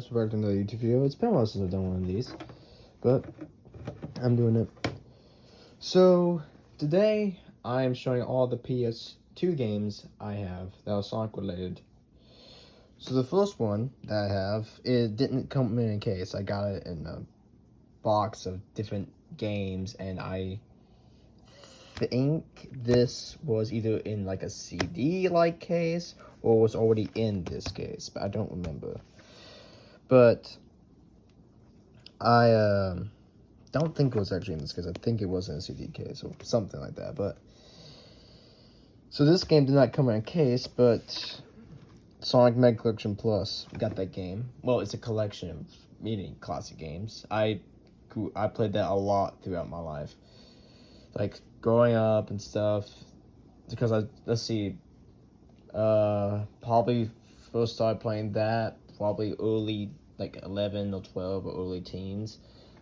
guys, we're back to another YouTube video. It's been a while since I've done one of these, but I'm doing it. So, today, I am showing all the PS2 games I have that are Sonic related. So the first one that I have, it didn't come in a case. I got it in a box of different games, and I think this was either in like a CD-like case, or was already in this case, but I don't remember. But I don't think it was actually in this case. I think it was in a CD case or something like that. But so this game did not come in a case, but Sonic Mega Collection Plus got that game. Well, it's a collection of many classic games. I played that a lot throughout my life, like growing up and stuff. Because let's see, probably first started playing that probably early, like 11 or 12 or early teens.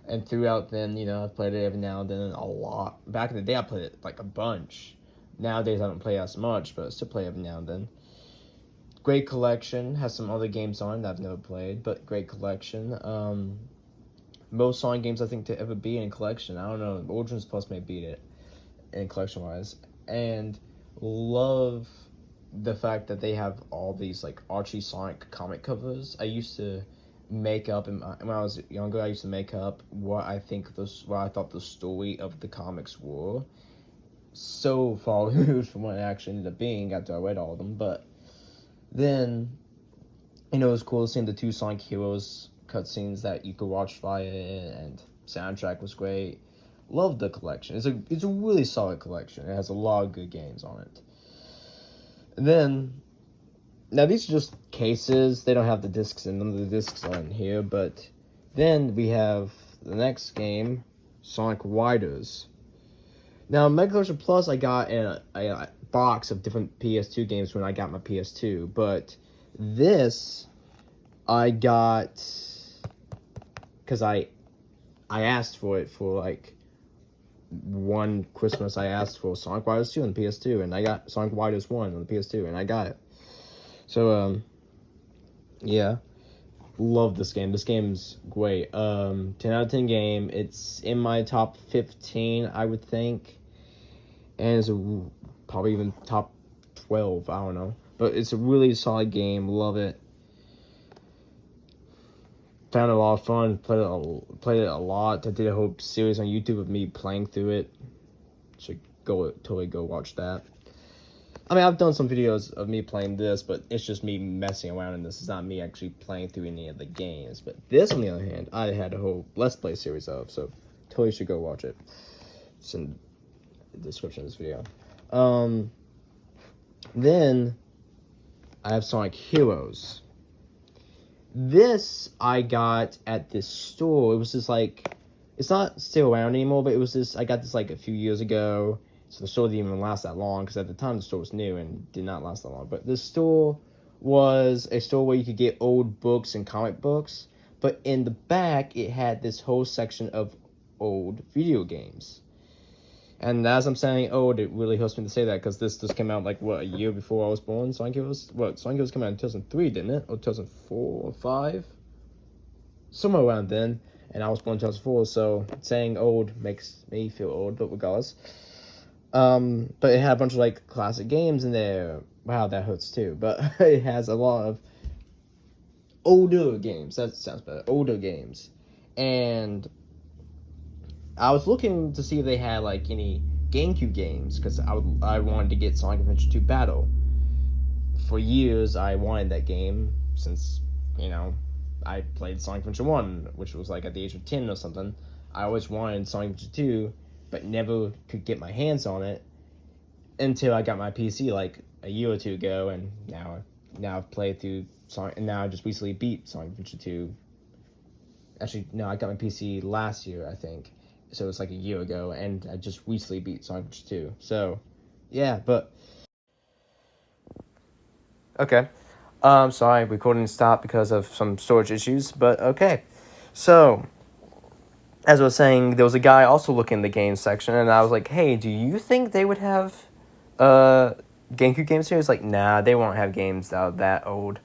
And throughout then, I've played it every now and then a lot. Back in the day, I played it like a bunch. Nowadays, I don't play as much, but I still play every now and then. Great collection. Has some other games on it that I've never played, but great collection. Most Sonic games I think to ever be in a collection. I don't know. Origins Plus may beat it in collection-wise. And love the fact that they have all these like Archie Sonic comic covers. I used to make up, when I was younger, I used to make up what I thought the story of the comics were. So far removed from what it actually ended up being after I read all of them. But then, it was cool seeing the 2 Sonic Heroes cutscenes that you could watch via it, and soundtrack was great. Love the collection. It's a really solid collection. It has a lot of good games on it. And then, now these are just cases. They don't have the discs in them. The discs are in here. But then we have the next game, Sonic Riders. Now, Mega Collection Plus, I got in a box of different PS2 games when I got my PS2. But this, I got because I asked for it for like one Christmas. I asked for Sonic Riders 2 on the PS2, and I got Sonic Riders 1 on the PS2, and I got it. So, yeah, love this game. This game's great. 10 out of 10 game. It's in my top 15, I would think. And it's probably even top 12, I don't know. But it's a really solid game. Love it. Found it a lot of fun. Played it a lot. I did a whole series on YouTube of me playing through it. Should totally go watch that. I mean, I've done some videos of me playing this, but it's just me messing around in this. It's not me actually playing through any of the games. But this, on the other hand, I had a whole Let's Play series of, so totally should go watch it. It's in the description of this video. Then, I have Sonic Heroes. This I got at this store. It was just like, it's not still around anymore, but I got this like a few years ago. So the store didn't even last that long, because at the time the store was new and did not last that long. But this store was a store where you could get old books and comic books. But in the back, it had this whole section of old video games. And as I'm saying old, it really hurts me to say that, because this just came out like, a year before I was born? Sonic Heroes came out in 2003, didn't it? Or 2004 or 5? Somewhere around then. And I was born in 2004, so saying old makes me feel old, but regardless. But it had a bunch of like classic games in there. Wow, that hurts too. But it has a lot of older games. That sounds better. Older games. And I was looking to see if they had like any GameCube games, because I wanted to get Sonic Adventure 2 Battle. For years, I wanted that game since, I played Sonic Adventure 1, which was like at the age of 10 or something. I always wanted Sonic Adventure 2, but never could get my hands on it until I got my PC like a year or two ago, and now I've played through Sonic, and now I just recently beat Sonic Adventure 2. Actually, no, I got my PC last year, I think. So it's like a year ago, and I just recently beat Sonic Adventure 2. So, yeah, but... Okay. Sorry, recording stopped because of some storage issues, but okay. So, as I was saying, there was a guy also looking in the games section, and I was like, hey, do you think they would have GameCube games here? He's like, nah, they won't have games that old.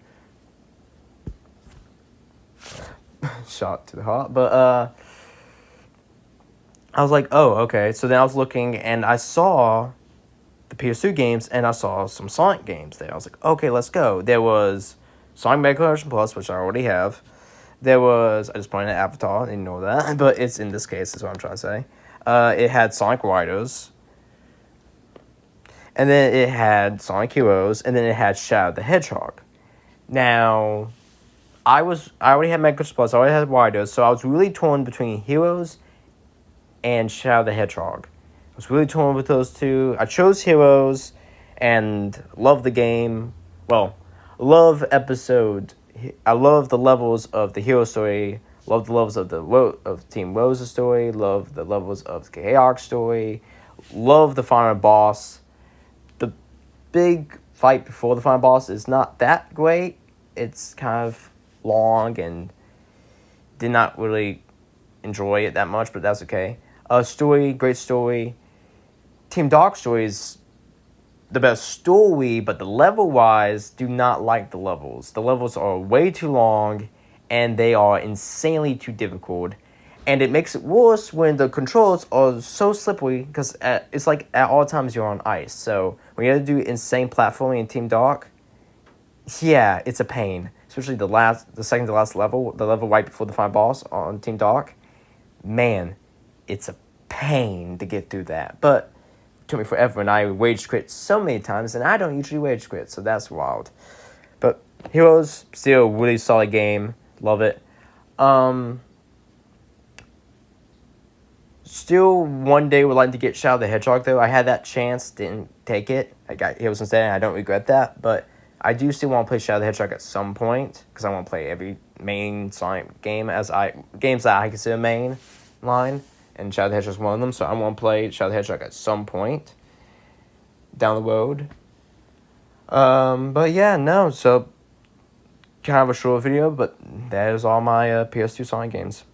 shot to the heart. But I was like, oh, okay. So then I was looking, and I saw the PS2 games, and I saw some Sonic games there. I was like, okay, let's go. There was Sonic Mega Collection Plus, which I already have. There was, I just pointed at Avatar, I didn't know that, but it's in this case, is what I'm trying to say. It had Sonic Riders, and then it had Sonic Heroes, and then it had Shadow the Hedgehog. Now, I already had Mega Collection Plus, I already had Riders, so I was really torn between Heroes and Shadow the Hedgehog. I was really torn with those two. I chose Heroes and love the game. Well, love episode. I love the levels of the hero story. Love the levels of of Team Rose's story. Love the levels of the Chaos story. Love the final boss. The big fight before the final boss is not that great. It's kind of long and did not really enjoy it that much, but that's okay. Story, great story. Team Dark story is the best story, but the level-wise, do not like the levels. The levels are way too long, and they are insanely too difficult. And it makes it worse when the controls are so slippery, because it's like at all times you're on ice. So when you have to do insane platforming in Team Dark, yeah, it's a pain. Especially the second to last level, the level right before the final boss on Team Dark. Man, it's a pain to get through that. But it took me forever, and I rage quit so many times, and I don't usually rage quit, so that's wild. But Heroes, still a really solid game. Love it. Still one day would like to get Shadow the Hedgehog, though. I had that chance, didn't take it. I got Heroes instead, and I don't regret that. But I do still want to play Shadow the Hedgehog at some point, because I want to play every main Sonic game games that I consider main line. And Shadow the Hedgehog is one of them, so I want to play Shadow the Hedgehog at some point down the road. But yeah, no, so kind of a short video, but that is all my PS2 Sonic games.